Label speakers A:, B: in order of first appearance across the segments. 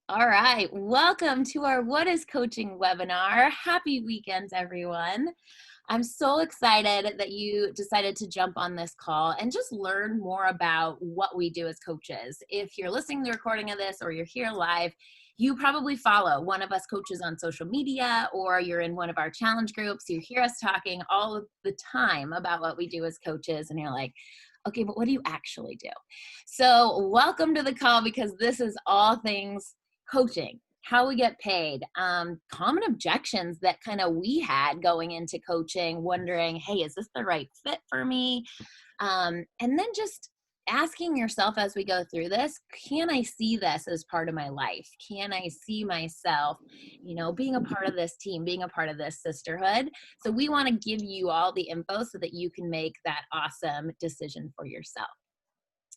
A: All right. Welcome to our What is Coaching webinar. Happy weekends, everyone. I'm so excited that you decided to jump on this call and just learn more about what we do as coaches. If you're listening to the recording of this or you're here live, you probably follow one of us coaches on social media, or you're in one of our challenge groups. You hear us talking all of the time about what we do as coaches, and you're like, okay, but what do you actually do? So welcome to the call, because this is all things coaching, how we get paid, common objections that kind of we had going into coaching, wondering, hey, is this the right fit for me? And then just asking yourself as we go through this, can I see this as part of my life? Can I see myself, being a part of this team, being a part of this sisterhood? So we want to give you all the info so that you can make that awesome decision for yourself.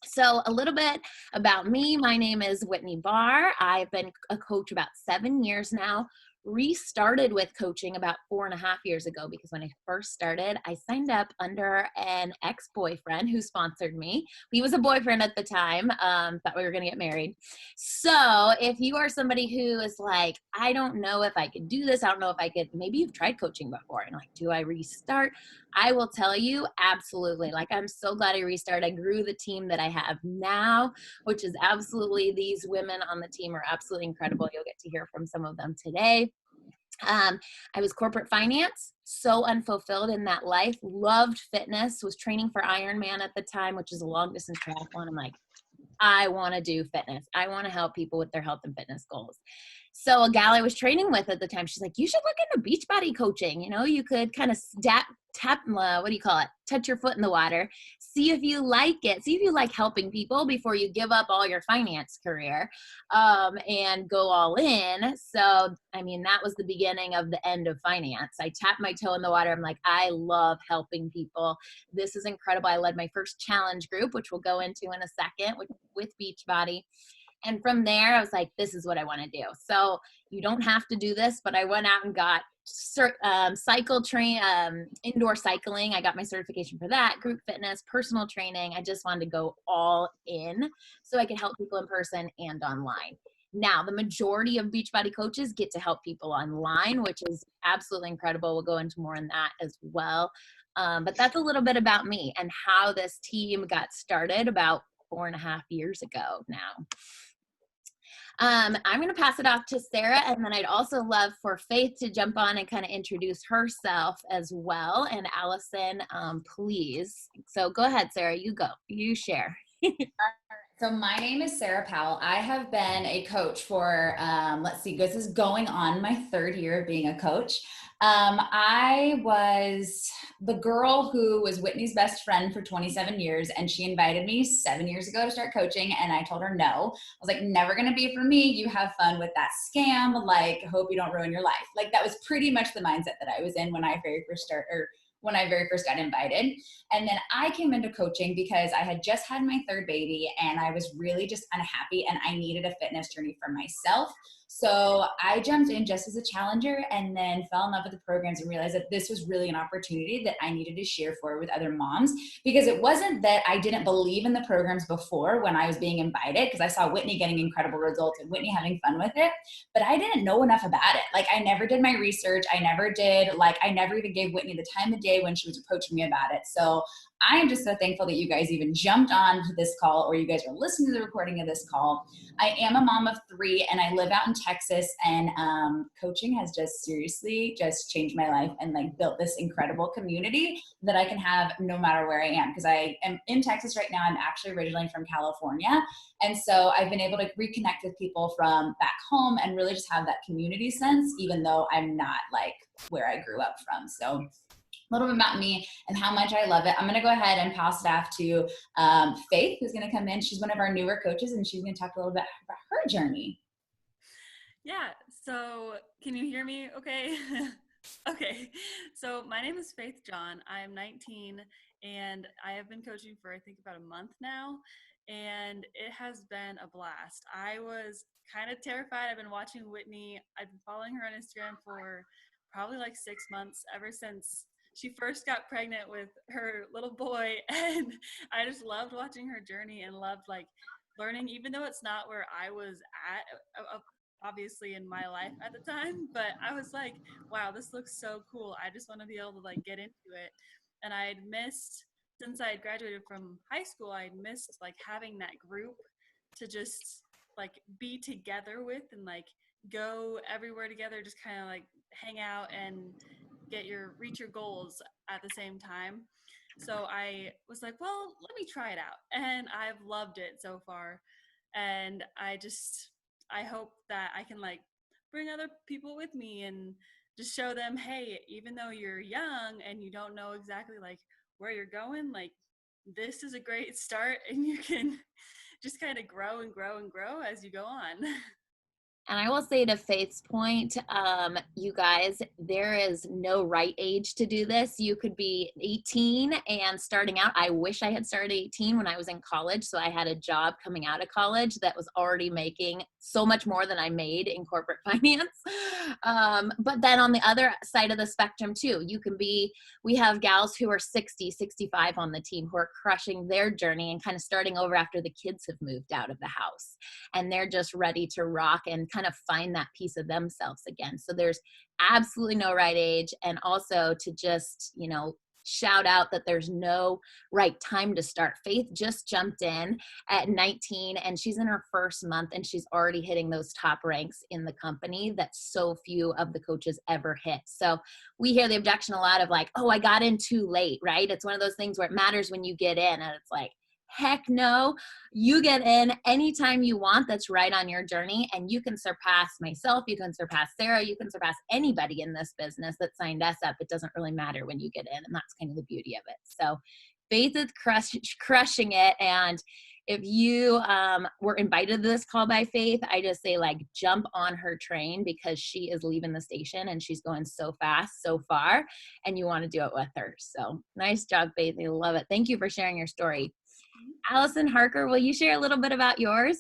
A: So a little bit about me. My name is Whitney Barr. I've been a coach about 7 years now. Restarted with coaching about 4.5 years ago, because when I first started, I signed up under an ex-boyfriend who sponsored me. He was a boyfriend at the time, thought we were going to get married. So if you are somebody who is like, I don't know if I could do this, I don't know if I could, maybe you've tried coaching before and like, do I restart? I will tell you, absolutely. Like, I'm so glad I restarted. I grew the team that I have now, which is absolutely, these women on the team are absolutely incredible. You'll get to hear from some of them today. I was corporate finance, so unfulfilled in that life, loved fitness, was training for Ironman at the time, which is a long distance triathlon. I'm like, I want to do fitness. I want to help people with their health and fitness goals. So a gal I was training with at the time, she's like, you should look into Beachbody coaching. You could kind of tap, what do you call it? Touch your foot in the water. See if you like it. See if you like helping people before you give up all your finance career, and go all in. So, that was the beginning of the end of finance. I tapped my toe in the water. I'm like, I love helping people. This is incredible. I led my first challenge group, which we'll go into in a second, with Beachbody. And from there, I was like, this is what I want to do. So you don't have to do this, but I went out and got indoor cycling. I got my certification for that, group fitness, personal training. I just wanted to go all in so I could help people in person and online. Now, the majority of Beachbody coaches get to help people online, which is absolutely incredible. We'll go into more on that as well. But that's a little bit about me and how this team got started about 4.5 years ago now. I'm going to pass it off to Sarah, and then I'd also love for Faith to jump on and kind of introduce herself as well. And Allison, please. So go ahead, Sarah. You go. You share.
B: So my name is Sarah Powell. I have been a coach for, this is going on my 3rd year of being a coach. I was the girl who was Whitney's best friend for 27 years, and she invited me 7 years ago to start coaching, and I told her no. I was like, never going to be for me. You have fun with that scam. Like, hope you don't ruin your life. Like, that was pretty much the mindset that I was in when I very first got invited. And then I came into coaching because I had just had my 3rd baby, and I was really just unhappy, and I needed a fitness journey for myself. So I jumped in just as a challenger, and then fell in love with the programs and realized that this was really an opportunity that I needed to share forward with other moms, because it wasn't that I didn't believe in the programs before when I was being invited, because I saw Whitney getting incredible results and Whitney having fun with it, but I didn't know enough about it. Like, I never did my research. I never even gave Whitney the time of day when she was approaching me about it. So I am just so thankful that you guys even jumped on to this call, or you guys are listening to the recording of this call. I am a mom of 3, and I live out in Texas, and coaching has just seriously just changed my life and like built this incredible community that I can have no matter where I am. Because I am in Texas right now. I'm actually originally from California. And so I've been able to reconnect with people from back home and really just have that community sense, even though I'm not like where I grew up from. So a little bit about me and how much I love it. I'm going to go ahead and pass it off to Faith, who's going to come in. She's one of our newer coaches, and she's going to talk a little bit about her journey.
C: Yeah, so can you hear me okay? Okay, so my name is Faith John. I am 19, and I have been coaching for I think about a month now, and it has been a blast. I was kind of terrified. I've been watching Whitney. I've been following her on Instagram for probably like 6 months, ever since she first got pregnant with her little boy, and I just loved watching her journey and loved like learning, even though it's not where I was at obviously in my life at the time, but I was like, wow, this looks so cool. I just want to be able to like get into it. And I had missed, since I had graduated from high school, I had missed like having that group to just like be together with and like go everywhere together, just kind of like hang out and reach your goals at the same time. So I was like, well, let me try it out. And I've loved it so far. And I hope that I can like bring other people with me and just show them, hey, even though you're young and you don't know exactly like where you're going, like this is a great start and you can just kind of grow and grow and grow as you go on.
A: And I will say to Faith's point, you guys, there is no right age to do this. You could be 18 and starting out. I wish I had started 18 when I was in college. So I had a job coming out of college that was already making so much more than I made in corporate finance. But then on the other side of the spectrum too, we have gals who are 60, 65 on the team who are crushing their journey and kind of starting over after the kids have moved out of the house. And they're just ready to rock and kind of find that piece of themselves again. So there's absolutely no right age. And also to just, shout out that there's no right time to start. Faith just jumped in at 19 and she's in her first month and she's already hitting those top ranks in the company that so few of the coaches ever hit. So we hear the objection a lot of like, oh, I got in too late, right? It's one of those things where it matters when you get in, and it's like, heck no, you get in anytime you want that's right on your journey, and you can surpass myself, you can surpass Sarah, you can surpass anybody in this business that signed us up. It doesn't really matter when you get in, and that's kind of the beauty of it. So Faith is crushing it, and if you were invited to this call by Faith, I just say like jump on her train because she is leaving the station and she's going so fast, so far, and you want to do it with her. So nice job, Faith. I love it. Thank you for sharing your story. Alison Harker, will you share a little bit about yours?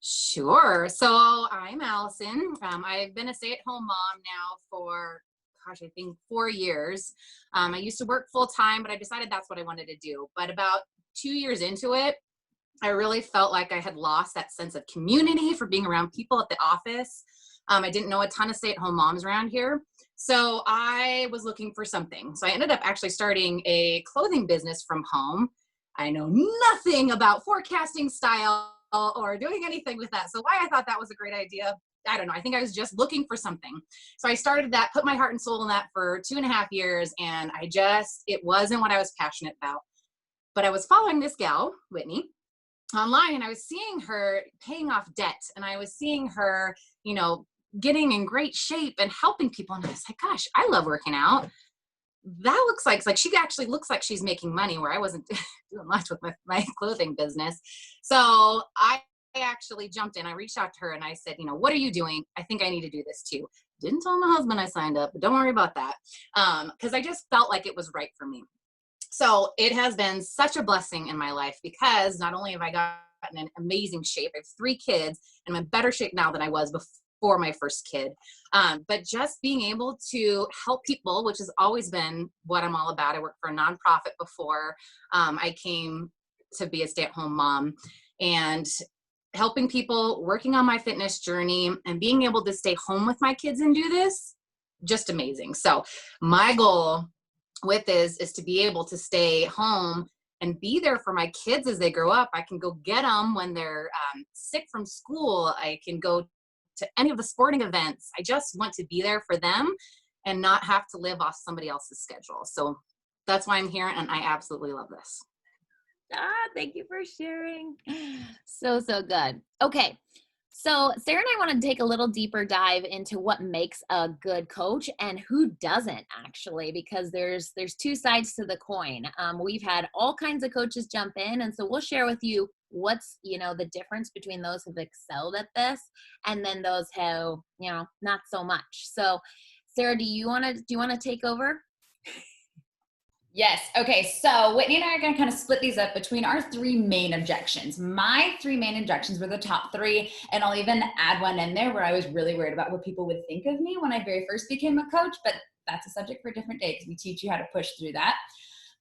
D: Sure. So I'm Alison. I've been a stay-at-home mom now for, I think 4 years. I used to work full-time, but I decided that's what I wanted to do. But about 2 years into it, I really felt like I had lost that sense of community for being around people at the office. I didn't know a ton of stay-at-home moms around here. So I was looking for something. So I ended up actually starting a clothing business from home. I know nothing about forecasting style or doing anything with that. So why I thought that was a great idea, I don't know. I think I was just looking for something. So I started that, put my heart and soul in that for 2.5 years. And it wasn't what I was passionate about. But I was following this gal, Whitney, online, and I was seeing her paying off debt. And I was seeing her, getting in great shape and helping people. And I was like, gosh, I love working out. That looks like she actually looks like she's making money where I wasn't doing much with my clothing business. So I actually jumped in. I reached out to her and I said, what are you doing? I think I need to do this too. Didn't tell my husband I signed up, but don't worry about that. Because I just felt like it was right for me. So it has been such a blessing in my life because not only have I gotten in amazing shape, I have 3 kids and I'm in better shape now than I was before my first kid. But just being able to help people, which has always been what I'm all about. I worked for a nonprofit before I came to be a stay-at-home mom, and helping people, working on my fitness journey, and being able to stay home with my kids and do this, just amazing. So my goal with this is to be able to stay home and be there for my kids as they grow up. I can go get them when they're sick from school. I can go to any of the sporting events. I just want to be there for them and not have to live off somebody else's schedule. So that's why I'm here, and I absolutely love this.
A: Thank you for sharing. So good. Okay. So Sarah and I want to take a little deeper dive into what makes a good coach and who doesn't, actually, because there's 2 sides to the coin. We've had all kinds of coaches jump in, and so we'll share with you what's, the difference between those who've excelled at this and then those who, not so much. So Sarah, do you want to take over?
B: Yes. Okay. So Whitney and I are going to kind of split these up between our 3 main objections. My 3 main objections were the top 3, and I'll even add one in there where I was really worried about what people would think of me when I very first became a coach, but that's a subject for a different day because we teach you how to push through that.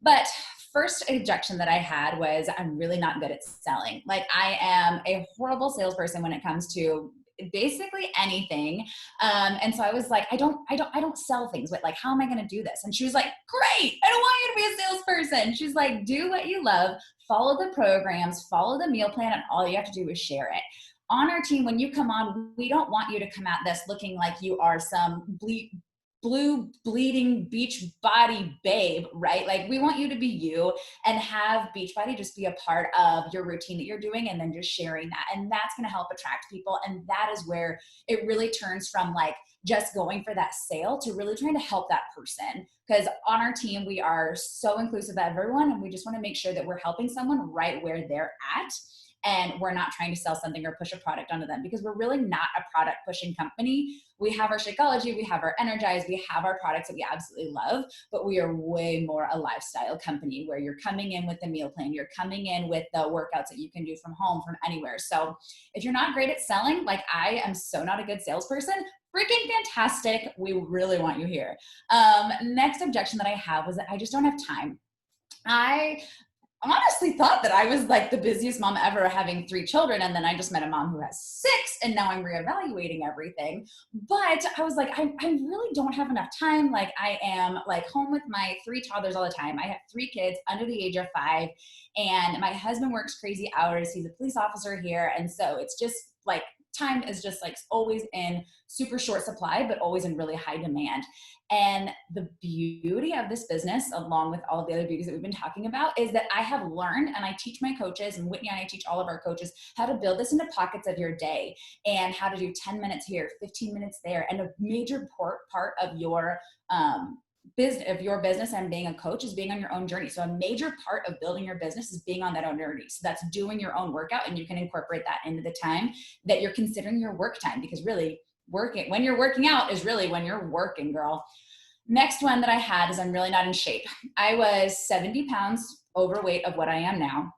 B: But first objection that I had was I'm really not good at selling. Like I am a horrible salesperson when it comes to basically anything. And so I was like, I don't sell things, but like, how am I going to do this? And she was like, great. I don't want you to be a salesperson. She's like, do what you love, follow the programs, follow the meal plan. And all you have to do is share it. On our team, when you come on, we don't want you to come at this looking like you are some blue bleeding Beachbody babe, right? Like we want you to be you and have Beachbody just be a part of your routine that you're doing and then just sharing that. And that's going to help attract people. And that is where it really turns from like just going for that sale to really trying to help that person. Because on our team, we are so inclusive of everyone and we just want to make sure that we're helping someone right where they're at. And we're not trying to sell something or push a product onto them because we're really not a product pushing company. We have our Shakeology, we have our Energize, we have our products that we absolutely love, but we are way more a lifestyle company where you're coming in with the meal plan, you're coming in with the workouts that you can do from home, from anywhere. So if you're not great at selling, like I am so not a good salesperson, freaking fantastic. We really want you here. Next objection that I have was that I just don't have time. I honestly thought that I was like the busiest mom ever having 3 children. And then I just met a mom who has 6 and now I'm reevaluating everything. But I was like, I really don't have enough time. Like I am like home with my 3 toddlers all the time. I have 3 kids under the age of 5 and my husband works crazy hours. He's a police officer here. And so it's just like time is just like always in super short supply, but always in really high demand. And the beauty of this business, along with all of the other beauties that we've been talking about, is that I have learned, and I teach my coaches, and Whitney and I teach all of our coaches, how to build this into pockets of your day and how to do 10 minutes here, 15 minutes there. And a major part of your business and being a coach is being on your own journey. So a major part of building your business is being on that own journey. So that's doing your own workout, and you can incorporate that into the time that you're considering your work time, because really when you're working out is really when you're working, girl. Next one that I had is I'm really not in shape. I was 70 pounds overweight of what I am now.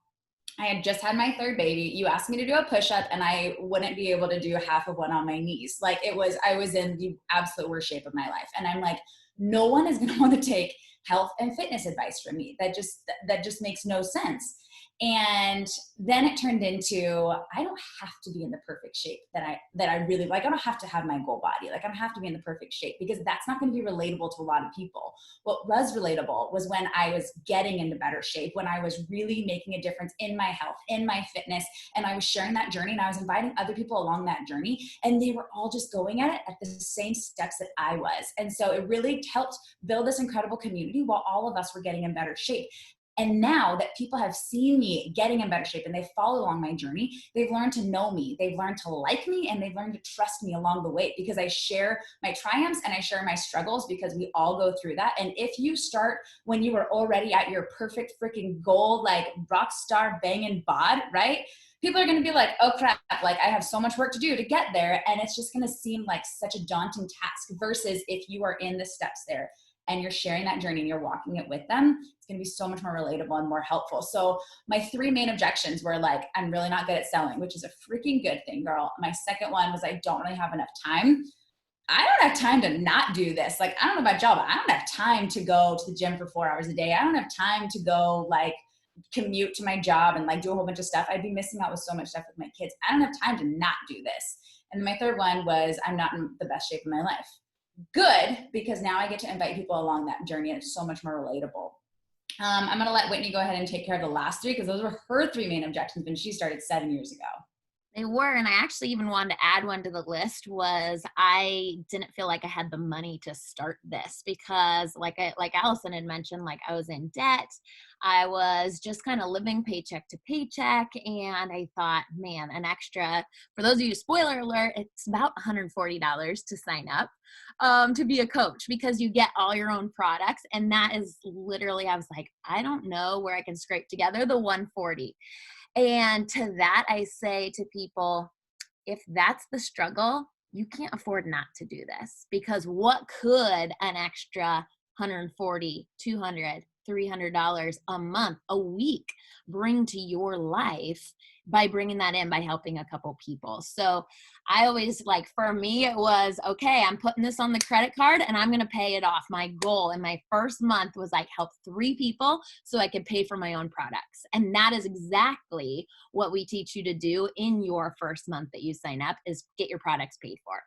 B: I had just had my 3rd baby. You asked me to do a push-up and I wouldn't be able to do half of one on my knees. Like I was in the absolute worst shape of my life. And I'm like, no one is going to want to take health and fitness advice from me. That just makes no sense. And then it turned into, I don't have to be in the perfect shape that I really like. I don't have to have my goal body. Like I don't have to be in the perfect shape, because that's not going to be relatable to a lot of people. What was relatable was when I was getting into better shape, when I was really making a difference in my health, in my fitness, and I was sharing that journey and I was inviting other people along that journey, and they were all just going at it at the same steps that I was. And so it really helped build this incredible community while all of us were getting in better shape. And now that people have seen me getting in better shape and they follow along my journey, they've learned to know me, they've learned to like me, and they've learned to trust me along the way, because I share my triumphs and I share my struggles, because we all go through that. And if you start when you are already at your perfect freaking goal, like rock star banging bod, right? People are going to be like, oh crap, like I have so much work to do to get there. And it's just going to seem like such a daunting task, versus if you are in the steps there and you're sharing that journey and you're walking it with them, it's going to be so much more relatable and more helpful. So my 3 main objections were like, I'm really not good at selling, which is a freaking good thing, girl. My second one was I don't really have enough time. I don't have time to not do this. Like, I don't know about y'all, but I don't have time to go to the gym for 4 hours a day. I don't have time to go like commute to my job and like do a whole bunch of stuff. I'd be missing out with so much stuff with my kids. I don't have time to not do this. And then my third one was I'm not in the best shape of my life. Good, because now I get to invite people along that journey, and it's so much more relatable. I'm going to let Whitney go ahead and take care of the last 3, because those were her 3 main objections when she started 7 years ago.
A: They were, and I actually even wanted to add one to the list, was I didn't feel like I had the money to start this, because like Alison had mentioned, like I was in debt. I was just kind of living paycheck to paycheck, and I thought, man, an extra, for those of you, spoiler alert, it's about $140 to sign up to be a coach, because you get all your own products. And that is literally, I was like, I don't know where I can scrape together the $140. And to that, I say to people, if that's the struggle, you can't afford not to do this, because what could an extra 140, 200, $300 a month, a week bring to your life by bringing that in, by helping a couple people. So I always, like, for me, it was, okay, I'm putting this on the credit card and I'm going to pay it off. My goal in my first month was like help 3 people so I could pay for my own products. And that is exactly what we teach you to do in your first month that you sign up, is get your products paid for.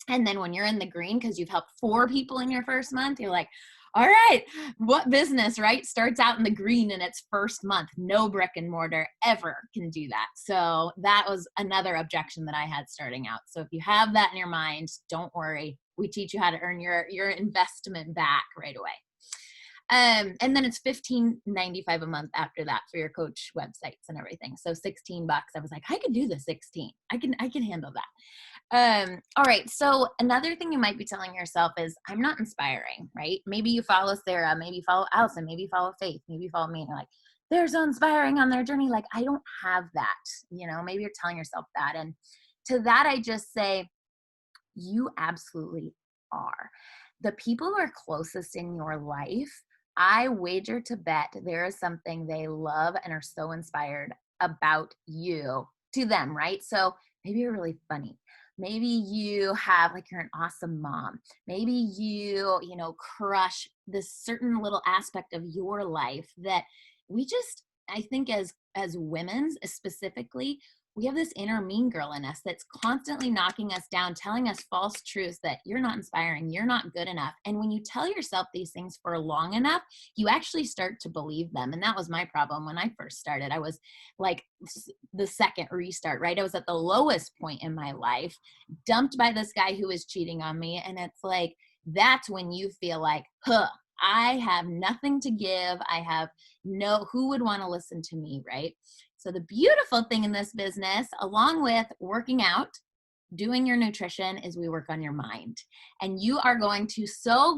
A: And then when you're in the green, because you've helped 4 people in your first month, you're like, all right, what business, right, starts out in the green in its first month? No brick and mortar ever can do that. So that was another objection that I had starting out. So if you have that in your mind, don't worry. We teach you how to earn your investment back right away. And then it's $15.95 a month after that for your coach websites and everything. So $16. I was like, I could do the 16. I can handle that. All right. So another thing you might be telling yourself is, I'm not inspiring, right? Maybe you follow Sarah, maybe you follow Alison, maybe you follow Faith, maybe you follow me, and you're like, they're so inspiring on their journey. Like, I don't have that, maybe you're telling yourself that. And to that, I just say, you absolutely are. The people who are closest in your life, I wager to bet there is something they love and are so inspired about you to them, right? So maybe you're really funny. Maybe you have, like, you're an awesome mom. Maybe you crush this certain little aspect of your life that I think as women specifically, we have this inner mean girl in us that's constantly knocking us down, telling us false truths that you're not inspiring, you're not good enough. And when you tell yourself these things for long enough, you actually start to believe them. And that was my problem when I first started. I was like the second restart, right? I was at the lowest point in my life, dumped by this guy who was cheating on me. And it's like, that's when you feel like, I have nothing to give. Who would want to listen to me, right? So the beautiful thing in this business, along with working out, doing your nutrition, is we work on your mind. And you are going to,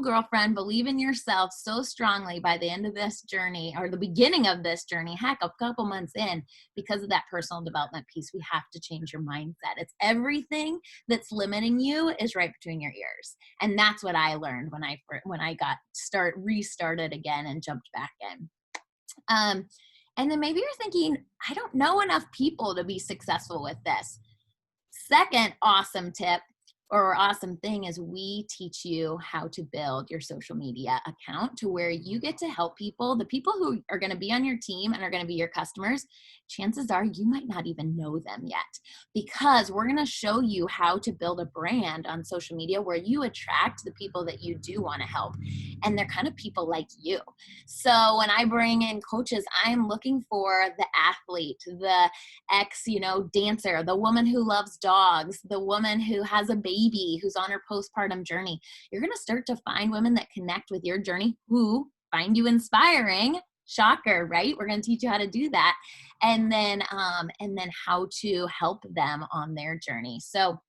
A: girlfriend, believe in yourself so strongly by the end of this journey, or the beginning of this journey, heck, a couple months in, because of that personal development piece. We have to change your mindset. It's everything that's limiting you is right between your ears. And that's what I learned when I got restarted again and jumped back in. And then maybe you're thinking, I don't know enough people to be successful with this. Second awesome tip or awesome thing is we teach you how to build your social media account to where you get to help people. The people who are going to be on your team and are going to be your customers, chances are you might not even know them yet, because we're going to show you how to build a brand on social media where you attract the people that you do want to help. And they're kind of people like you. So when I bring in coaches, I'm looking for the athlete, the dancer, the woman who loves dogs, the woman who has a baby, who's on her postpartum journey. You're going to start to find women that connect with your journey, who find you inspiring. Shocker, right? We're going to teach you how to do that. And then how to help them on their journey. So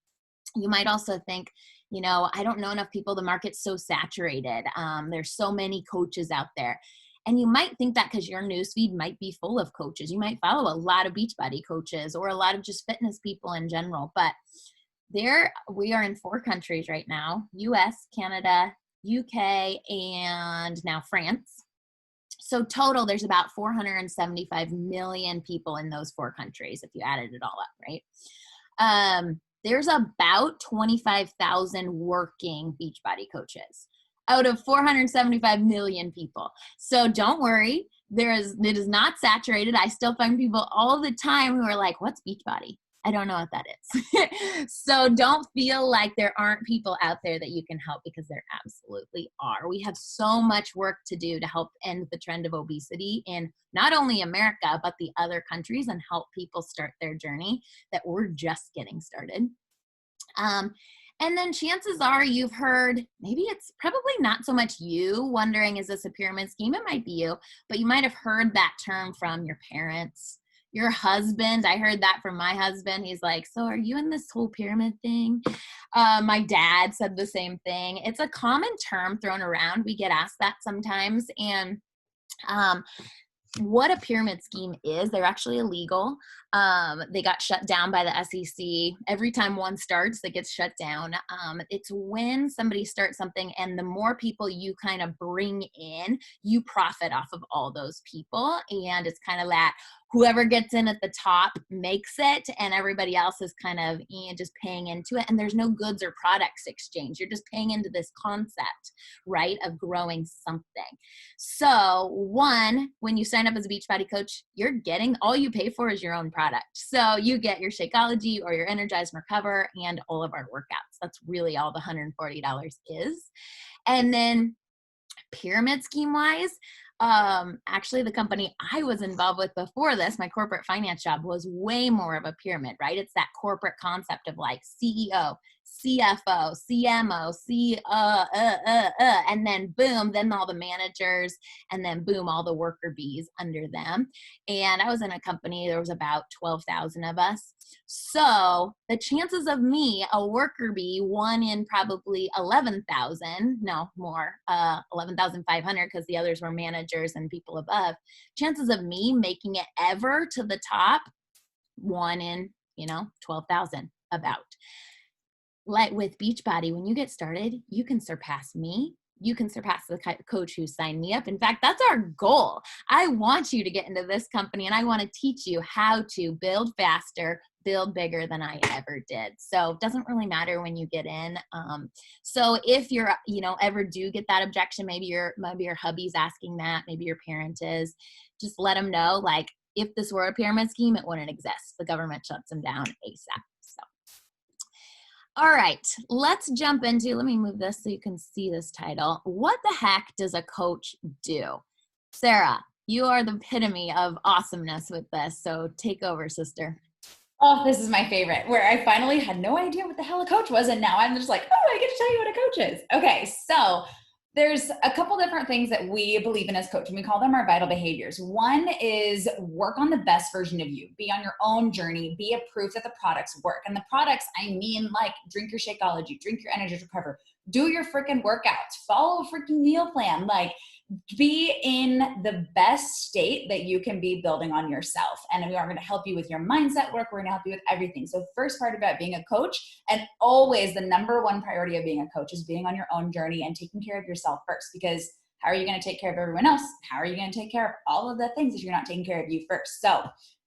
A: you might also think, I don't know enough people. The market's so saturated. There's so many coaches out there. And you might think that because your newsfeed might be full of coaches. You might follow a lot of Beachbody coaches or a lot of just fitness people in general. But we are in 4 countries right now: US, Canada, UK, and now France. So total, there's about 475 million people in those 4 countries, if you added it all up, right? There's about 25,000 working Beachbody coaches out of 475 million people. So don't worry, it is not saturated. I still find people all the time who are like, what's Beachbody? I don't know what that is. So don't feel like there aren't people out there that you can help, because there absolutely are. We have so much work to do to help end the trend of obesity in not only America, but the other countries, and help people start their journey that we're just getting started. And then chances are you've heard, maybe it's probably not so much you wondering, is this a pyramid scheme? It might be you, but you might have heard that term from your parents, your husband. I heard that from my husband. He's like, so are you in this whole pyramid thing? My dad said the same thing. It's a common term thrown around. We get asked that sometimes. And what a pyramid scheme is, they're actually illegal. They got shut down by the SEC. Every time one starts, that gets shut down. It's when somebody starts something and the more people you kind of bring in, you profit off of all those people. And it's kind of that whoever gets in at the top makes it, and everybody else is kind of just paying into it. And there's no goods or products exchange. You're just paying into this concept, right, of growing something. So one, when you sign up as a Beachbody coach, you're getting, all you pay for is your own product. So you get your Shakeology or your Energize and Recover and all of our workouts. That's really all the $140 is. And then pyramid scheme wise, actually the company I was involved with before this, my corporate finance job, was way more of a pyramid, right? It's that corporate concept of like CEO, CFO, CMO, and then boom, then all the managers, and then boom, all the worker bees under them. And I was in a company, there was about 12,000 of us. So the chances of me, a worker bee, one in probably 11,000, no more, 11,500, because the others were managers and people above, chances of me making it ever to the top, one in, 12,000 about. Like with Beachbody, when you get started, you can surpass me. You can surpass the coach who signed me up. In fact, that's our goal. I want you to get into this company, and I want to teach you how to build faster, build bigger than I ever did. So it doesn't really matter when you get in. So if you're, ever do get that objection, maybe your hubby's asking that, maybe your parent is, just let them know, like, if this were a pyramid scheme, it wouldn't exist. The government shuts them down ASAP. So. All right, let's jump into, let me move this so you can see this title. What the heck does a coach do? Sarah, you are the epitome of awesomeness with this, so take over, sister.
B: Oh, this is my favorite, where I finally had no idea what the hell a coach was, and now I'm just like, oh, I get to tell you what a coach is. Okay, so there's a couple different things that we believe in as coaches, and we call them our vital behaviors. One is work on the best version of you. Be on your own journey. Be a proof that the products work. And the products, I mean, like, drink your Shakeology, drink your Energize and Recover, do your freaking workouts, follow a freaking meal plan, like, be in the best state that you can be building on yourself. And we are going to help you with your mindset work. We're going to help you with everything. So first part about being a coach, and always the number one priority of being a coach, is being on your own journey and taking care of yourself first. Because how are you going to take care of everyone else? How are you going to take care of all of the things if you're not taking care of you first? So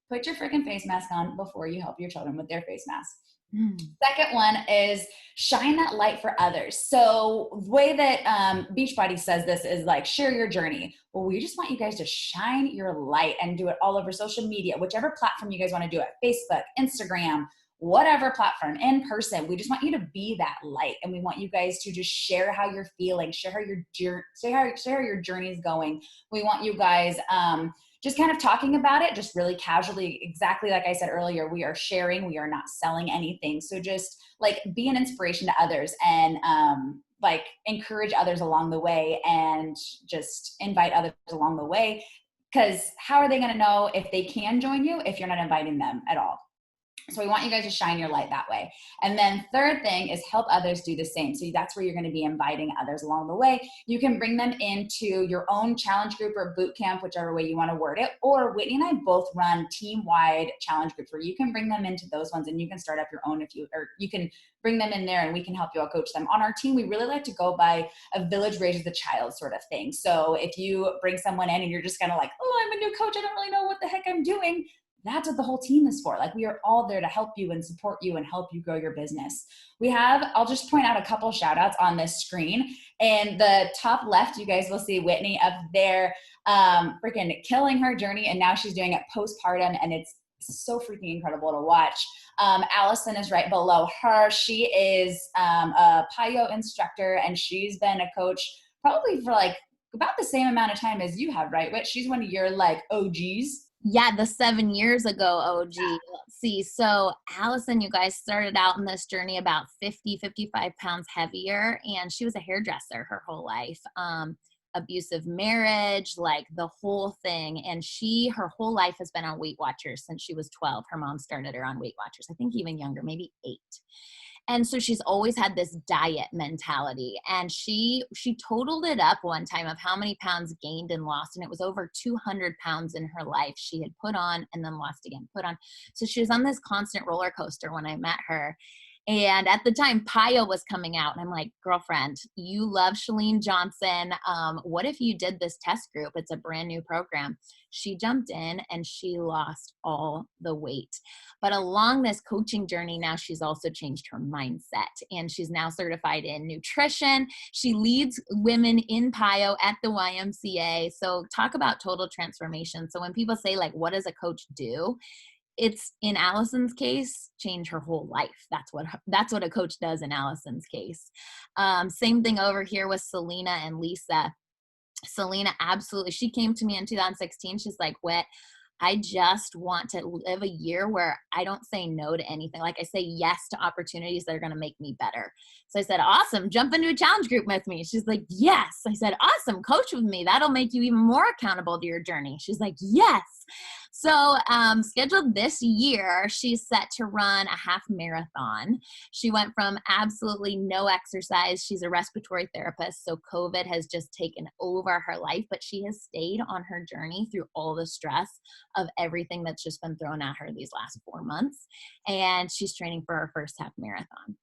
B: put your freaking face mask on before you help your children with their face mask. Second one is shine that light for others. So the way that Beachbody says this is like, share your journey. Well, we just want you guys to shine your light and do it all over social media, whichever platform you guys want to do it, Facebook, Instagram, whatever platform, in person. We just want you to be that light, and we want you guys to just share how you're feeling, share how your journey is going. We want you guys just kind of talking about it, just really casually, exactly like I said earlier. We are sharing, we are not selling anything. So just like be an inspiration to others, and like encourage others along the way, and just invite others along the way. Because how are they going to know if they can join you if you're not inviting them at all? So we want you guys to shine your light that way. And then third thing is help others do the same. So that's where you're going to be inviting others along the way. You can bring them into your own challenge group or boot camp, whichever way you want to word it. Or Whitney and I both run team-wide challenge groups where you can bring them into those ones, and you can start up your own you can bring them in there and we can help you all coach them. On our team, we really like to go by a village raises a child sort of thing. So if you bring someone in and you're just kind of like, oh, I'm a new coach, I don't really know what the heck I'm doing, that's what the whole team is for. Like, we are all there to help you and support you and help you grow your business. I'll just point out a couple shout outs on this screen. In the top left, you guys will see Whitney up there, freaking killing her journey. And now she's doing it postpartum, and it's so freaking incredible to watch. Alison is right below her. She is a PIO instructor, and she's been a coach probably for like about the same amount of time as you have, right, Whit? She's one of your like OGs.
A: Yeah, the 7 years ago OG. Yeah. Let's see. So Alison, you guys started out in this journey about 55 pounds heavier, and she was a hairdresser her whole life. Abusive marriage, like the whole thing. And her whole life has been on Weight Watchers since she was 12. Her mom started her on Weight Watchers. I think even younger, maybe 8. And so she's always had this diet mentality. And she totaled it up one time of how many pounds gained and lost. And it was over 200 pounds in her life she had put on and then lost again, put on. So she was on this constant roller coaster when I met her. And at the time, PIO was coming out. And I'm like, girlfriend, you love Chalene Johnson. What if you did this test group? It's a brand new program. She jumped in and she lost all the weight. But along this coaching journey, now she's also changed her mindset. And she's now certified in nutrition. She leads women in PIO at the YMCA. So talk about total transformation. So when people say, like, what does a coach do? It's, in Alison's case, change her whole life. That's what a coach does in Alison's case. Same thing over here with Selena and Lisa. Selena, absolutely. She came to me in 2016. She's like, Whit, I just want to live a year where I don't say no to anything. Like, I say yes to opportunities that are going to make me better. So I said, awesome. Jump into a challenge group with me. She's like, yes. I said, awesome. Coach with me. That'll make you even more accountable to your journey. She's like, yes. So scheduled this year, she's set to run a half marathon. She went from absolutely no exercise. She's a respiratory therapist, so COVID has just taken over her life, but she has stayed on her journey through all the stress of everything that's just been thrown at her these last 4 months. And she's training for her first half marathon.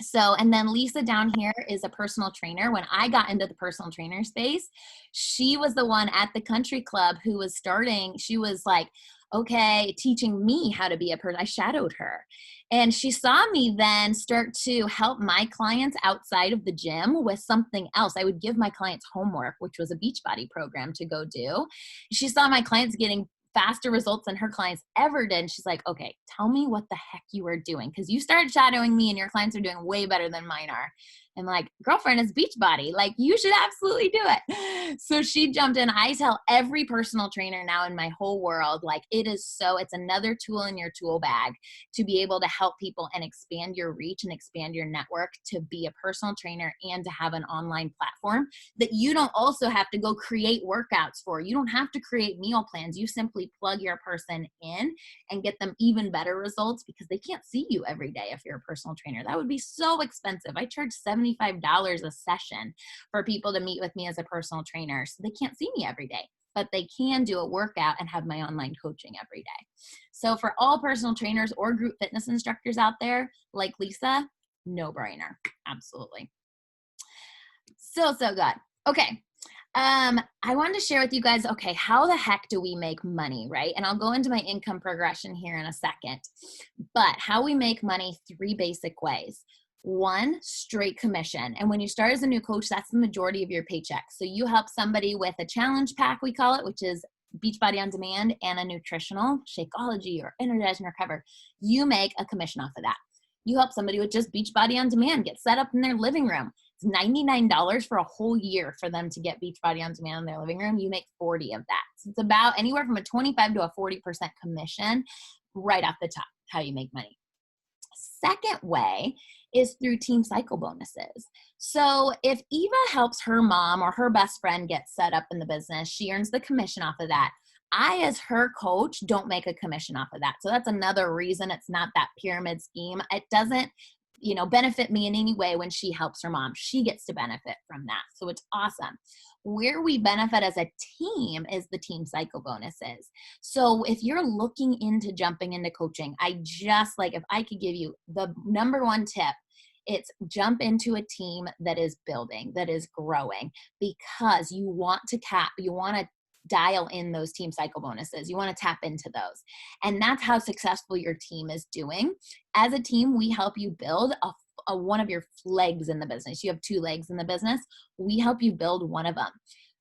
A: So, and then Lisa down here is a personal trainer. When I got into the personal trainer space, she was the one at the country club who was starting. She was like, okay, teaching me how to be a person. I shadowed her. And she saw me then start to help my clients outside of the gym with something else. I would give my clients homework, which was a Beachbody program to go do. She saw my clients getting faster results than her clients ever did. And she's like, okay, tell me what the heck you are doing. Cause you started shadowing me and your clients are doing way better than mine are. And like, girlfriend, is Beachbody. Like, you should absolutely do it. So she jumped in. I tell every personal trainer now in my whole world, like, it's another tool in your tool bag to be able to help people and expand your reach and expand your network, to be a personal trainer and to have an online platform that you don't also have to go create workouts for. You don't have to create meal plans. You simply plug your person in and get them even better results, because they can't see you every day if you're a personal trainer. That would be so expensive. I charge $75 a session for people to meet with me as a personal trainer. So they can't see me every day, but they can do a workout and have my online coaching every day. So for all personal trainers or group fitness instructors out there, like Lisa, no brainer. Absolutely. So good. Okay. I wanted to share with you guys, okay, how the heck do we make money, right? And I'll go into my income progression here in a second, but how we make money, 3 basic ways. 1, straight commission. And when you start as a new coach, that's the majority of your paycheck. So you help somebody with a challenge pack, we call it, which is Beachbody on demand, and a nutritional, Shakeology or Energize and Recover. You make a commission off of that. You help somebody with just Beachbody on demand get set up in their living room. It's $99 for a whole year for them to get Beachbody on demand in their living room. You make 40 of that. So it's about anywhere from a 25 to a 40% commission right off the top, how you make money. Second way is through team cycle bonuses. So if Eva helps her mom or her best friend get set up in the business, she earns the commission off of that. I, as her coach, don't make a commission off of that. So that's another reason it's not that pyramid scheme. It doesn't, benefit me in any way when she helps her mom. She gets to benefit from that. So it's awesome. Where we benefit as a team is the team cycle bonuses. So if you're looking into jumping into coaching, if I could give you the number 1 tip, it's jump into a team that is building, that is growing, because you want to dial in those team cycle bonuses. You want to tap into those. And that's how successful your team is doing. As a team, we help you build one of your legs in the business. You have 2 legs in the business. We help you build one of them.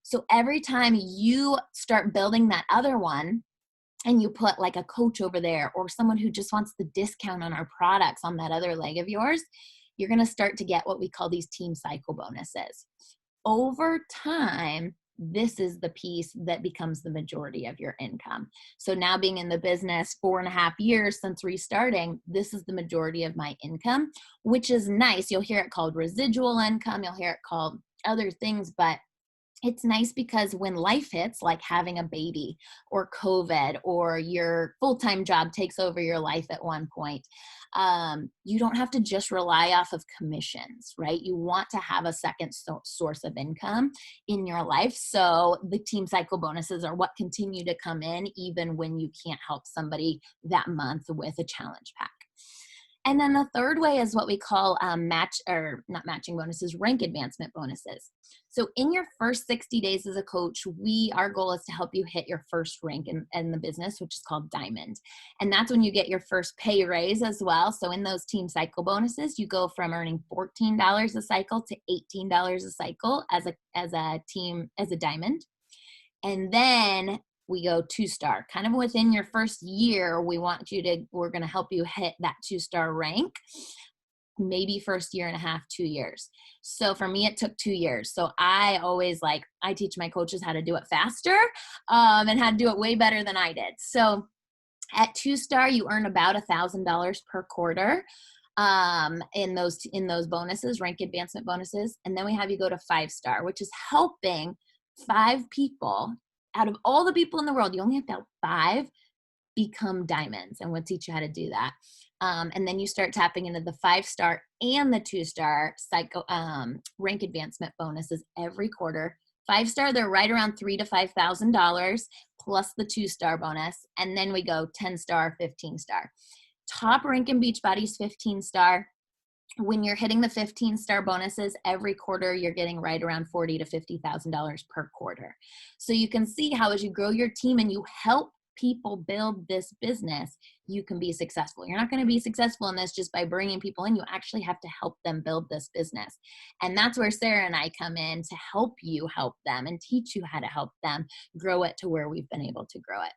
A: So every time you start building that other one, and you put like a coach over there or someone who just wants the discount on our products on that other leg of yours, you're going to start to get what we call these team cycle bonuses. Over time, this is the piece that becomes the majority of your income. So now, being in the business 4.5 years since restarting, this is the majority of my income, which is nice. You'll hear it called residual income. You'll hear it called other things, but it's nice because when life hits, like having a baby or COVID or your full-time job takes over your life at one point, you don't have to just rely off of commissions, right? You want to have a second source of income in your life. So the team cycle bonuses are what continue to come in even when you can't help somebody that month with a challenge pack. And then the third way is what we call not matching bonuses, rank advancement bonuses. So in your first 60 days as a coach, our goal is to help you hit your first rank in the business, which is called Diamond. And that's when you get your first pay raise as well. So in those team cycle bonuses, you go from earning $14 a cycle to $18 a cycle as a Diamond. And then we go 2-star. Kind of within your first year, we're going to help you hit that 2-star rank, maybe first year and a half, 2 years. So for me, it took 2 years. So I teach my coaches how to do it faster and how to do it way better than I did. So at 2-star, you earn about $1,000 per quarter in those bonuses, rank advancement bonuses. And then we have you go to 5-star, which is helping 5 people out of all the people in the world. You only have to help 5 become diamonds, and we'll teach you how to do that. And then you start tapping into the 5-star and the 2-star rank advancement bonuses every quarter. 5-star, they're right around $3,000 to $5,000 plus the 2-star bonus. And then we go 10-star, 15-star. Top rank in Beachbody is 15-star. When you're hitting the 15-star bonuses every quarter, you're getting right around $40,000 to $50,000 per quarter. So you can see how as you grow your team and you help people build this business, you can be successful. You're not going to be successful in this just by bringing people in. You actually have to help them build this business. And that's where Sarah and I come in to help you help them and teach you how to help them grow it to where we've been able to grow it.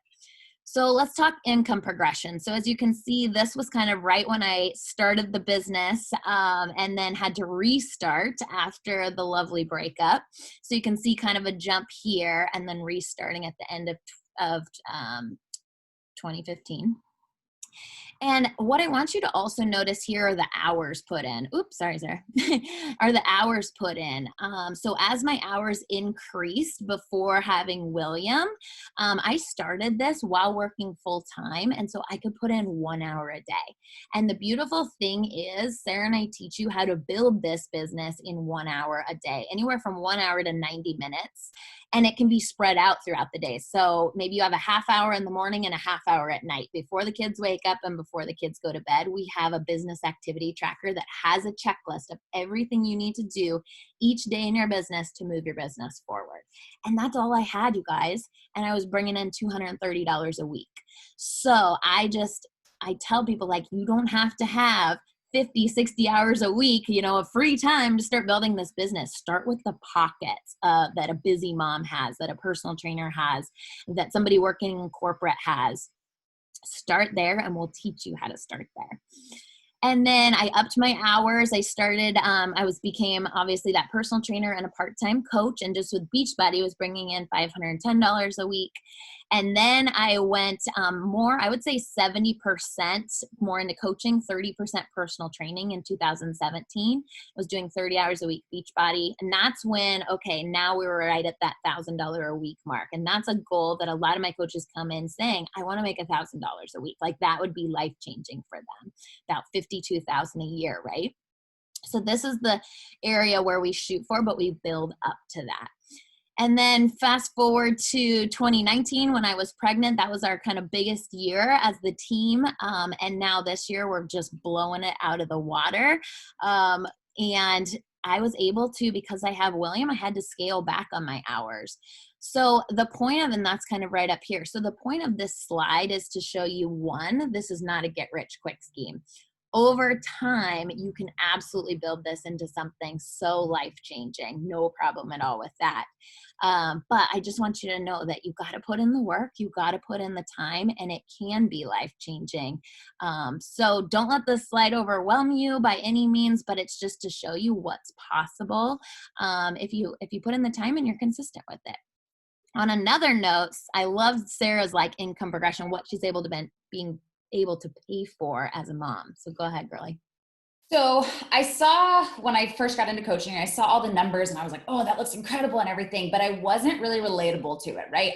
A: So let's talk income progression. So as you can see, this was kind of right when I started the business and then had to restart after the lovely breakup. So you can see kind of a jump here and then restarting at the end of 2015. And what I want you to also notice here are the hours put in. Oops, sorry, Sarah. Are the hours put in. So as my hours increased before having William, I started this while working full time. And so I could put in 1 hour a day. And the beautiful thing is Sarah and I teach you how to build this business in 1 hour a day, anywhere from 1 hour to 90 minutes. And it can be spread out throughout the day. So maybe you have a half hour in the morning and a half hour at night. Before the kids wake up and before the kids go to bed, we have a business activity tracker that has a checklist of everything you need to do each day in your business to move your business forward. And that's all I had, you guys. And I was bringing in $230 a week. So I tell people, like, you don't have to have 50, 60 hours a week, of free time to start building this business. Start with the pockets that a busy mom has, that a personal trainer has, that somebody working in corporate has. Start there and we'll teach you how to start there. And then I upped my hours. I started, became obviously that personal trainer and a part-time coach. And just with Beachbody was bringing in $510 a week. And then I went more, I would say 70% more into coaching, 30% personal training in 2017. I was doing 30 hours a week Beachbody. And that's when, okay, now we were right at that $1,000 a week mark. And that's a goal that a lot of my coaches come in saying, I want to make $1,000 a week. Like that would be life-changing for them. About $52,000 a year, right? So this is the area where we shoot for, but we build up to that. And then fast forward to 2019 when I was pregnant, that was our kind of biggest year as the team. And now this year we're just blowing it out of the water. And I was able to, because I have William, I had to scale back on my hours. So the point of, and that's kind of right up here. So the point of this slide is to show you, one, this is not a get rich quick scheme. Over time, you can absolutely build this into something so life-changing. No problem at all with that. But I just want you to know that you got to put in the work, you got to put in the time, and it can be life-changing. So don't let this slide overwhelm you by any means, but it's just to show you what's possible if you put in the time and you're consistent with it. On another note, I love Sarah's income progression, what she's able to being able to pay for as a mom. So go ahead, girlie.
B: So I saw when I first got into coaching, I saw all the numbers and I was like, oh, that looks incredible and everything, but I wasn't really relatable to it, right?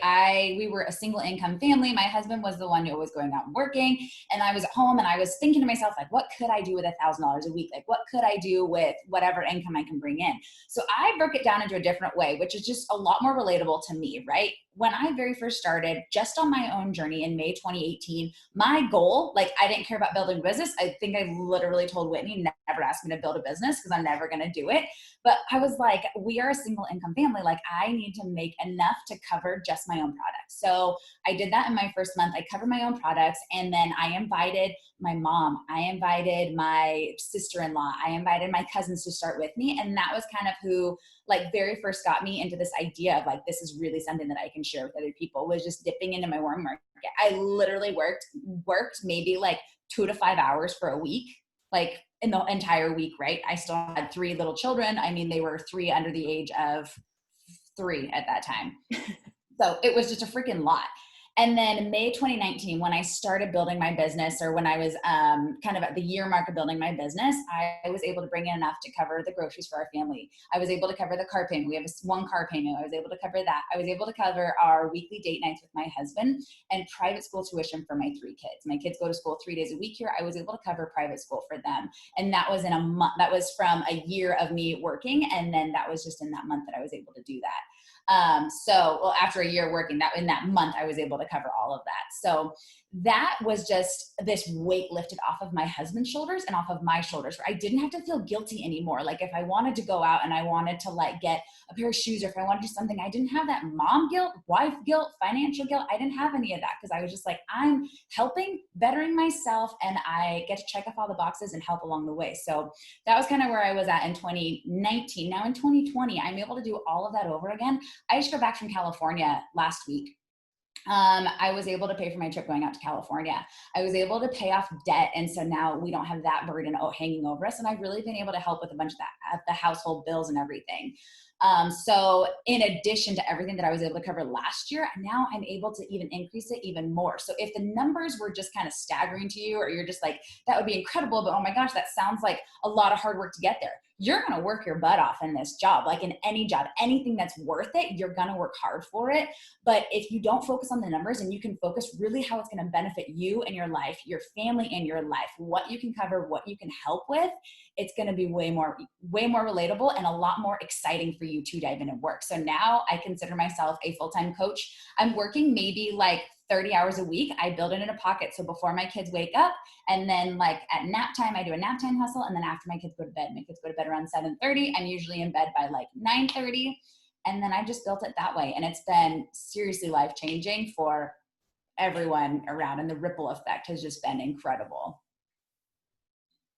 B: We were a single income family. My husband was the one who was going out and working, and I was at home and I was thinking to myself, like, what could I do with $1,000 a week? Like, what could I do with whatever income I can bring in? So I broke it down into a different way, which is just a lot more relatable to me, right? When I very first started just on my own journey in May 2018, my goal, like I didn't care about building a business. I think I literally told Whitney, never ask me to build a business because I'm never going to do it. But I was like, we are a single income family. Like I need to make enough to cover just my own products. So I did that in my first month. I covered my own products. And then I invited my mom. I invited my sister-in-law. I invited my cousins to start with me. And that was kind of who like very first got me into this idea of like, this is really something that I can share with other people, was just dipping into my warm market. I literally worked maybe like 2 to 5 hours for a week, like in the entire week, right? I still had 3 little children. I mean, they were 3 under the age of 3 at that time. So it was just a freaking lot. And then May 2019, when I started building my business, or when I was kind of at the year mark of building my business, I was able to bring in enough to cover the groceries for our family. I was able to cover the car payment. We have one car payment. I was able to cover that. I was able to cover our weekly date nights with my husband and private school tuition for my 3 kids. My kids go to school 3 days a week here. I was able to cover private school for them. And that was in a month. That was from a year of me working. And then that was just in that month that I was able to do that. Well, after a year working, that in that month, I was able to cover all of that. So that was just this weight lifted off of my husband's shoulders and off of my shoulders, where I didn't have to feel guilty anymore. Like if I wanted to go out and I wanted to like get a pair of shoes, or if I wanted to do something, I didn't have that mom guilt, wife guilt, financial guilt. I didn't have any of that, because I was just like, I'm helping, bettering myself, and I get to check off all the boxes and help along the way. So that was kind of where I was at in 2019. Now in 2020, I'm able to do all of that over again. I just got back from California last week. I was able to pay for my trip going out to California. I was able to pay off debt. And so now we don't have that burden hanging over us. And I've really been able to help with a bunch of the household bills and everything. So in addition to everything that I was able to cover last year, now I'm able to even increase it even more. So if the numbers were just kind of staggering to you, or you're just like, that would be incredible, but oh my gosh, that sounds like a lot of hard work to get there. You're going to work your butt off in this job. Like in any job, anything that's worth it, you're going to work hard for it. But if you don't focus on the numbers, and you can focus really how it's going to benefit you and your life, your family and your life, what you can cover, what you can help with, it's going to be way more relatable and a lot more exciting for you to dive in and work. So now I consider myself a full-time coach. I'm working maybe like 30 hours a week. I build it in a pocket. So before my kids wake up, and then like at nap time, I do a nap time hustle. And then after my kids go to bed, around 7:30. I'm usually in bed by like 9:30. And then I just built it that way. And it's been seriously life-changing for everyone around. And the ripple effect has just been incredible.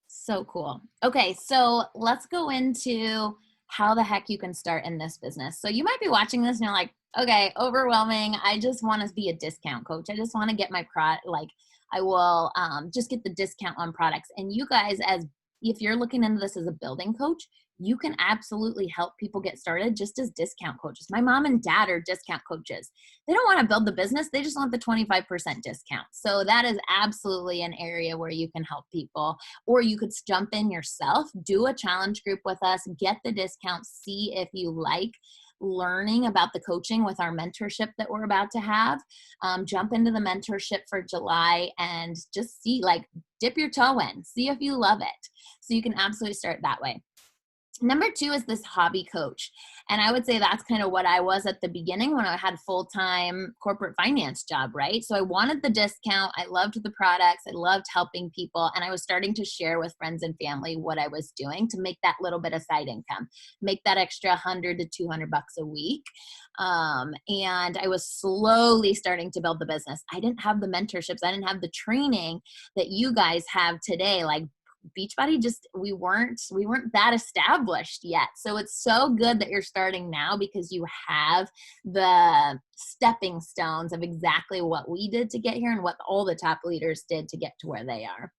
A: So cool. Okay, so let's go into how the heck you can start in this business. So you might be watching this and you're like, okay, overwhelming. I just want to be a discount coach. I just want to get my I will just get the discount on products. And you guys, if you're looking into this as a building coach, you can absolutely help people get started just as discount coaches. My mom and dad are discount coaches. They don't want to build the business. They just want the 25% discount. So that is absolutely an area where you can help people. Or you could jump in yourself, do a challenge group with us, get the discount, see if you like learning about the coaching with our mentorship that we're about to have. Jump into the mentorship for July and just see, like, dip your toe in, see if you love it. So you can absolutely start that way. Number 2 is this hobby coach. And I would say that's kind of what I was at the beginning when I had a full-time corporate finance job, right? So I wanted the discount. I loved the products. I loved helping people. And I was starting to share with friends and family what I was doing to make that little bit of side income, make that extra $100 to $200 a week. And I was slowly starting to build the business. I didn't have the mentorships. I didn't have the training that you guys have today, like Beachbody. We weren't that established yet. So it's so good that you're starting now, because you have the stepping stones of exactly what we did to get here and what all the top leaders did to get to where they are.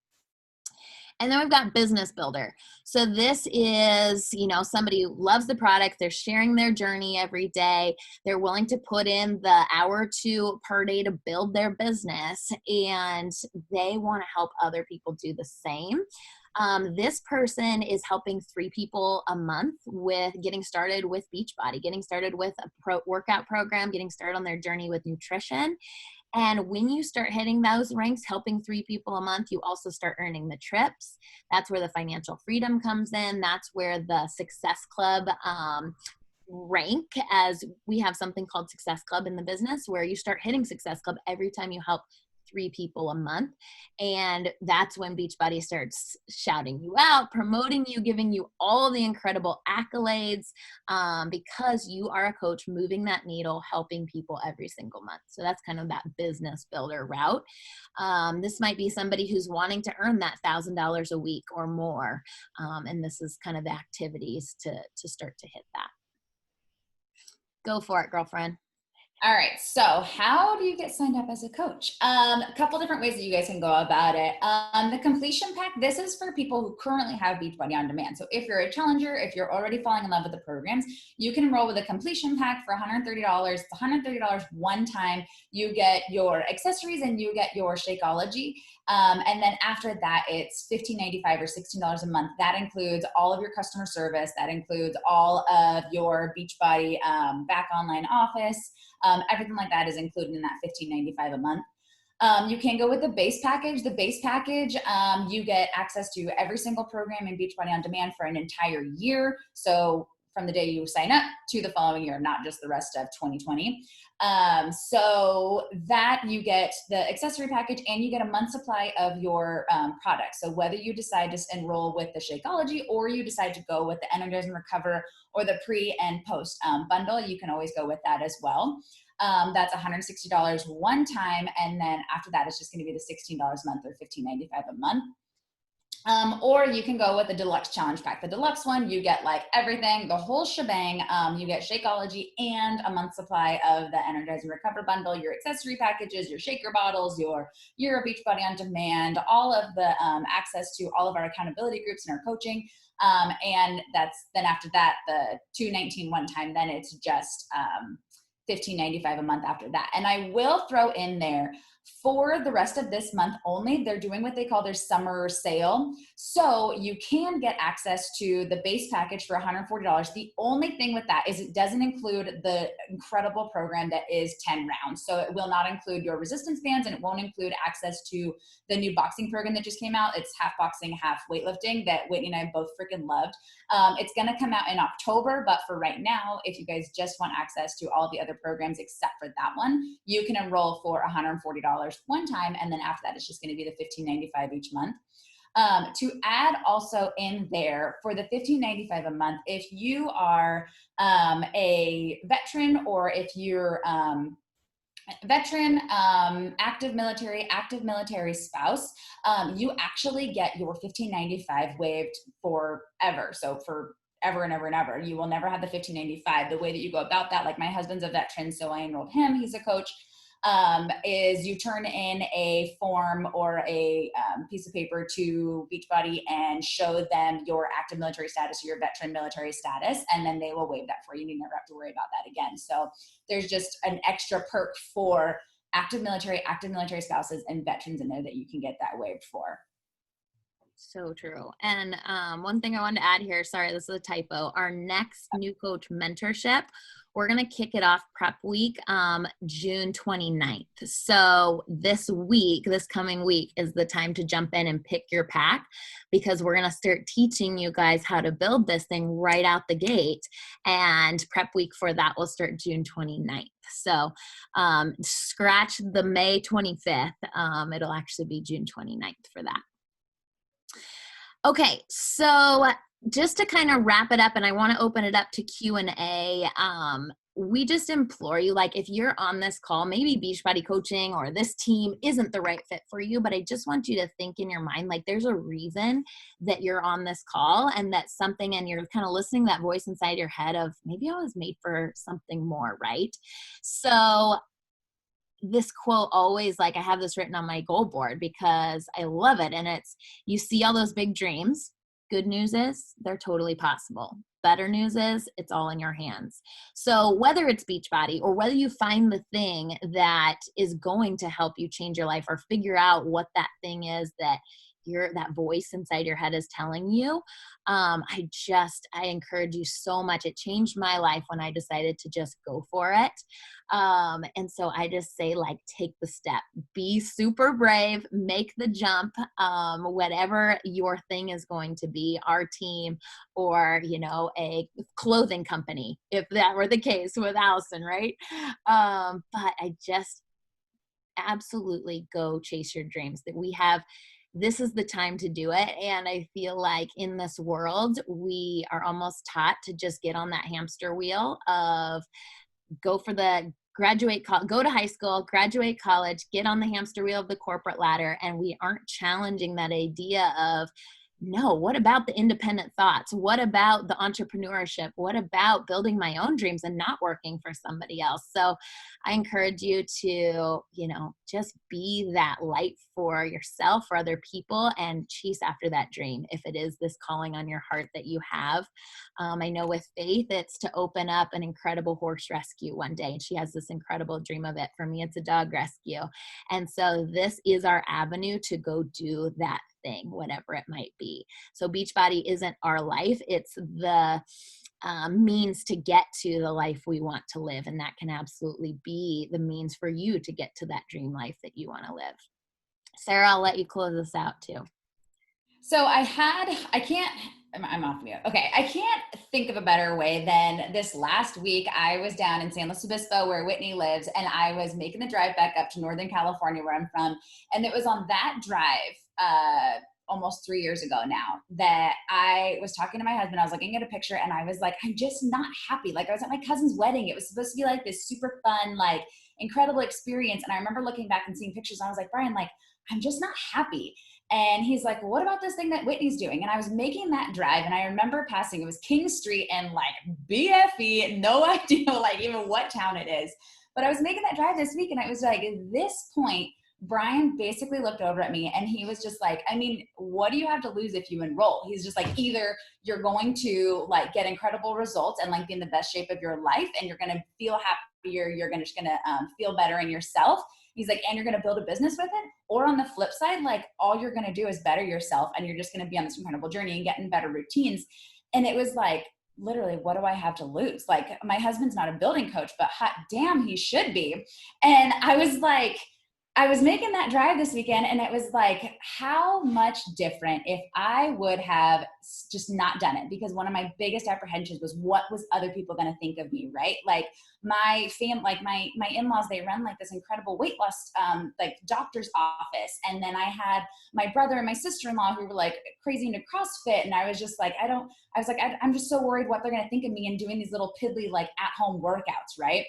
A: And then we've got Business Builder. So this is, somebody who loves the product. They're sharing their journey every day. They're willing to put in the hour or 2 per day to build their business, and they want to help other people do the same. This person is helping 3 people a month with getting started with Beachbody, getting started with a workout program, getting started on their journey with nutrition. And when you start hitting those ranks, helping 3 people a month, you also start earning the trips. That's where the financial freedom comes in. That's where the Success Club rank, as we have something called Success Club in the business, where you start hitting Success Club every time you help 3 people a month. And that's when Beachbody starts shouting you out, promoting you, giving you all the incredible accolades, because you are a coach moving that needle, helping people every single month. So that's kind of that business builder route. This might be somebody who's wanting to earn that $1,000 a week or more. And this is kind of the activities to start to hit that. Go for it, girlfriend.
B: All right. So how do you get signed up as a coach? A couple different ways that you guys can go about it. The completion pack, this is for people who currently have Beachbody on demand. So if you're a challenger, if you're already falling in love with the programs, you can enroll with a completion pack for $130. It's $130 one time. You get your accessories and you get your Shakeology. And then after that, it's $15.95 or $16 a month. That includes all of your customer service. That includes all of your Beachbody back online office. Everything like that is included in that $15.95 a month. You can go with the base package. The base package, you get access to every single program in Beachbody on Demand for an entire year. So from the day you sign up to the following year, not just the rest of 2020. So that you get the accessory package and you get a month supply of your products. So whether you decide to enroll with the Shakeology or you decide to go with the Energize and Recover or the pre and post bundle, you can always go with that as well. That's $160 one time. And then after that, it's just going to be the $16 a month or $15.95 a month. Or you can go with the deluxe challenge pack. The deluxe one, you get like everything, the whole shebang. You get Shakeology and a month supply of the Energize and Recover bundle, your accessory packages, your shaker bottles, your Beachbody on Demand, all of the access to all of our accountability groups and our coaching. And then after that, the $219 one time, then it's just $15.95 a month after that. And I will throw in there, for the rest of this month only, they're doing what they call their summer sale. So you can get access to the base package for $140. The only thing with that is it doesn't include the incredible program that is 10 rounds. So it will not include your resistance bands, and it won't include access to the new boxing program that just came out. It's half boxing, half weightlifting that Whitney and I both freaking loved. It's going to come out in October, but for right now, if you guys just want access to all the other programs except for that one, you can enroll for $140 one time, and then after that, it's just going to be the $15.95 each month. To add also in there for the $15.95 a month, if you are a veteran or if you're veteran, active military spouse, you actually get your $15.95 waived forever. So for ever and ever and ever. You will never have the $15.95. The way that you go about that, like my husband's a veteran, so I enrolled him, he's a coach, is you turn in a form or a piece of paper to Beachbody and show them your active military status or your veteran military status, and then they will waive that for you. You never have to worry about that again. So there's just an extra perk for active military spouses, and veterans in there that you can get that waived for.
A: So true. And one thing I wanted to add here, sorry, this is a typo. Our next new coach mentorship, we're going to kick it off prep week, June 29th. So this coming week is the time to jump in and pick your pack, because we're going to start teaching you guys how to build this thing right out the gate. And prep week for that will start June 29th. So scratch the May 25th. It'll actually be June 29th for that. Okay, so just to kind of wrap it up, and I want to open it up to Q&A, we just implore you, like if you're on this call, maybe Beachbody coaching or this team isn't the right fit for you, but I just want you to think in your mind, like there's a reason that you're on this call, and that's something, and you're kind of listening to that voice inside your head of maybe I was made for something more, right? So this quote always, like I have this written on my goal board because I love it. And it's, you see all those big dreams. Good news is they're totally possible. Better news is it's all in your hands. So whether it's Beachbody or whether you find the thing that is going to help you change your life or figure out what that thing is that that voice inside your head is telling you. I encourage you so much. It changed my life when I decided to just go for it. And so I just say, like, take the step, be super brave, make the jump, whatever your thing is going to be, our team, or, a clothing company, if that were the case with Alison, right? But I just absolutely go chase your dreams. This is the time to do it. And I feel like in this world, we are almost taught to just get on that hamster wheel of go to high school, graduate college, get on the hamster wheel of the corporate ladder. And we aren't challenging that idea of, no, what about the independent thoughts? What about the entrepreneurship? What about building my own dreams and not working for somebody else? So I encourage you to, just be that light for yourself, for other people, and chase after that dream. If it is this calling on your heart that you have. I know with Faith, it's to open up an incredible horse rescue one day. And she has this incredible dream of it. For me, it's a dog rescue. And so this is our avenue to go do that thing, whatever it might be. So Beachbody isn't our life. It's the means to get to the life we want to live. And that can absolutely be the means for you to get to that dream life that you want to live. Sarah, I'll let you close this out too.
B: So I'm off mute. Okay. I can't think of a better way than this last week. I was down in San Luis Obispo where Whitney lives, and I was making the drive back up to Northern California where I'm from. And it was on that drive, almost 3 years ago now, that I was talking to my husband. I was looking at a picture and I was like, I'm just not happy. Like, I was at my cousin's wedding. It was supposed to be like this super fun, like incredible experience. And I remember looking back and seeing pictures and I was like, Brian, like, I'm just not happy. And he's like, well, what about this thing that Whitney's doing? And I was making that drive and I remember passing, it was King Street and like BFE, no idea like even what town it is. But I was making that drive this week and I was like, at this point, Brian basically looked over at me and he was just like, I mean, what do you have to lose if you enroll? He's just like, either you're going to like get incredible results and like be in the best shape of your life and you're going to feel happier, you're just going to feel better in yourself. He's like, and you're going to build a business with it. Or on the flip side, like all you're going to do is better yourself and you're just going to be on this incredible journey and get in better routines. And it was like, literally, what do I have to lose? Like, my husband's not a building coach, but hot damn, he should be. And I was like, I was making that drive this weekend and it was like, how much different if I would have just not done it? Because one of my biggest apprehensions was, what was other people going to think of me, right? Like my in-laws, they run like this incredible weight loss, like doctor's office. And then I had my brother and my sister-in-law who were like crazy into CrossFit. And I was just like, I'm just so worried what they're going to think of me and doing these little piddly, like at-home workouts, right?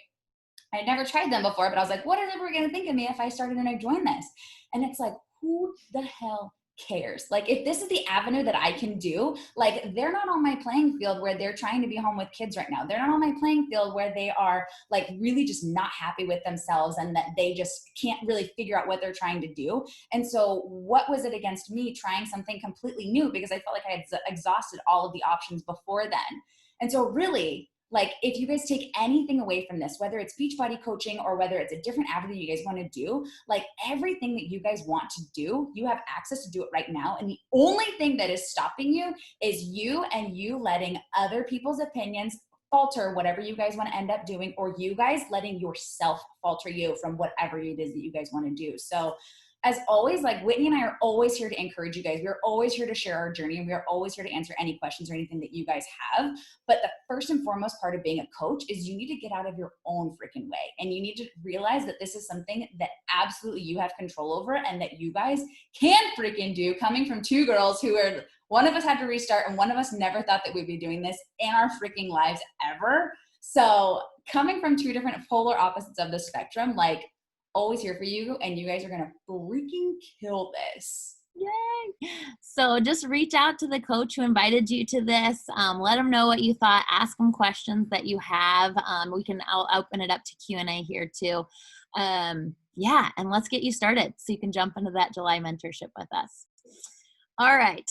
B: I had never tried them before, but I was like, what are they going to think of me if I started and I joined this? And it's like, who the hell cares? Like, if this is the avenue that I can do, like, they're not on my playing field where they're trying to be home with kids right now. They're not on my playing field where they are like really just not happy with themselves and that they just can't really figure out what they're trying to do. And so what was it against me trying something completely new? Because I felt like I had exhausted all of the options before then. And so really, like, if you guys take anything away from this, whether it's Beachbody coaching or whether it's a different avenue you guys want to do, like everything that you guys want to do, you have access to do it right now. And the only thing that is stopping you is you and you letting other people's opinions falter whatever you guys want to end up doing, or you guys letting yourself falter you from whatever it is that you guys want to do. So as always, like Whitney and I are always here to encourage you guys. We're always here to share our journey, and we are always here to answer any questions or anything that you guys have. But the first and foremost part of being a coach is you need to get out of your own freaking way. And you need to realize that this is something that absolutely you have control over and that you guys can freaking do, coming from two girls who are, one of us had to restart and one of us never thought that we'd be doing this in our freaking lives ever. So coming from two different polar opposites of the spectrum, like, always here for you, and you guys are gonna freaking kill this.
A: Yay! So just reach out to the coach who invited you to this. Let them know what you thought. Ask them questions that you have. I'll open it up to Q&A here too. Yeah, and let's get you started so you can jump into that July mentorship with us. All right.